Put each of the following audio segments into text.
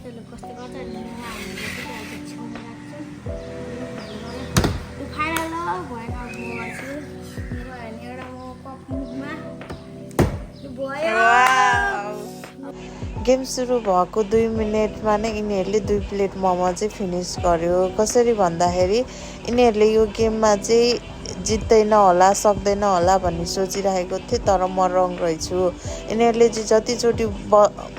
केटाले कस्तो गर्छ नि हामीले चाहिँ आज छेउमा राख्छौँ फाइनल भएन गर्छु मेरो हेर्ने एउटा म कप मुखमा भयो गेम सुरु भएको 2 मिनेटमा नै यिनीहरूले 2 प्लेट मोमो चाहिँ फिनिस गर्यो। कसरी भन्दाखेरि यिनीहरूले यो गेममा चाहिँ जित्दैन होला सक्दैन होला भन्ने सोचिरहेको थिएँ, तर म रङ रहेछु। यिनीहरूले चाहिँ जतिचोटि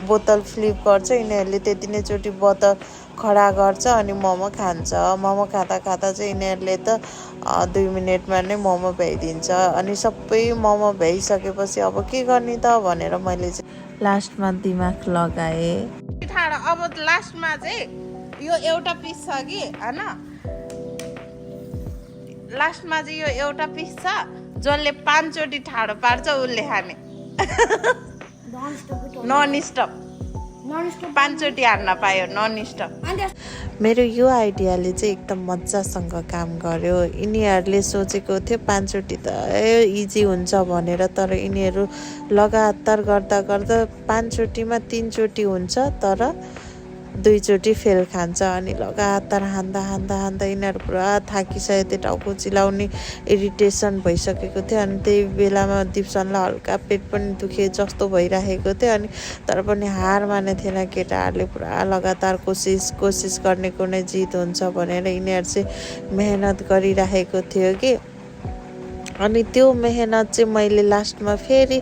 बोतल फ्लिप गर्छ यिनीहरूले त्यति नै चोटि बोतल खडा गर्छ अनि मोमो खान्छ। मोमो खाँदा खाँदा चाहिँ यिनीहरूले त 2 मिनेटमा नै मोमो भ्याइदिन्छ। अनि सबै मोमो भ्याइसकेपछि अब के गर्ने त भनेर मैले चाहिँ लास्टमा दिमाग लगाएँ। अब लास्टमा चाहिँ यो एउटा पिस छ कि हैन, लास्टमा चाहिँ यो एउटा पिस छ, जसले 5 चोटि ठाडो पार्छ उसले खाने। नन स्टप 5 चोटि हान्न पायो नन स्टप। मेरो यो आइडियाले चाहिँ एकदम मजासँग काम गर्यो। यिनीहरूले सोचेको थियो 5 चोटि त इजी हुन्छ भनेर, तर यिनीहरू लगातार गर्दा गर्दा 5 चोटिमा 3 चोटि हुन्छ तर 2 चोटि फेल खान्छ। अनि लगातार हान्दा हान्दा हान्दा यिनीहरू पुरा थाकिसकेको थियो, टाउको चिलाउने इरिटेसन भइसकेको थियो। अनि त्यही बेलामा दिप्सनलाई हल्का पेट पनि दुखे जस्तो भइरहेको थियो। अनि तर पनि हार माने थिएन केटाहरूले, पुरा लगातार कोसिस गर्ने कुनै जित हुन्छ भनेर यिनीहरू चाहिँ मेहनत गरिरहेको थियो कि। अनि त्यो मेहनत चाहिँ मैले लास्टमा फेरि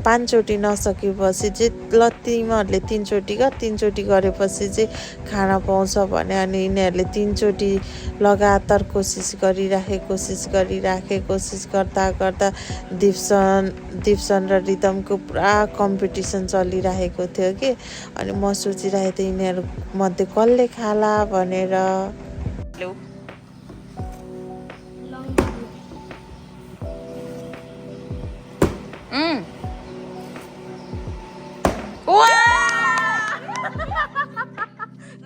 5 चोटि नसकेपछि चाहिँ ल तिमीहरूले 3 चोटि गरेपछि चाहिँ खाना पाउँछ भने। अनि यिनीहरूले 3 चोटि लगातार कोसिस गर्दा गर्दा दिप्सन र रिदमको पुरा कम्पिटिसन चलिरहेको थियो कि। अनि म सोचिरहेको थिएँ यिनीहरू मध्ये कसले खाला भनेर।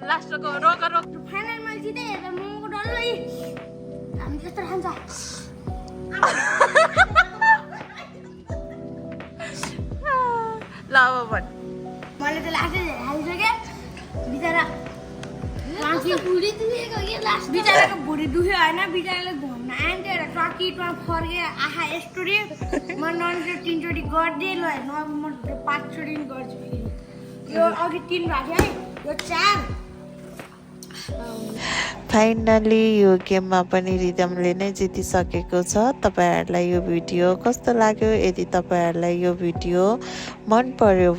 लास्टको रोक फाइनलमा जिते हेर्दा मोमोको डल्लै हामी त्यस्तो खान्छ। ल अब भन्। मैले त लास्टै हालिसकेँ बिचरा बिचराको भुँडी दुख्यो होइन, बिचराले घुम्न आन्थ्यो र ट्रकिटमा फर्के आहा यस्तो रे म नन 3 चोटि गरिदिएँ ल हेर्नु अब म 5 चोटि गर्छु फेरि। यो अघि 3 भएको थियो है, यो 4। फाइनली यो गेममा पनि रिदमले नै जितिसकेको छ। तपाईँहरूलाई यो भिडियो कस्तो लाग्यो? यदि तपाईँहरूलाई यो भिडियो मन पर्यो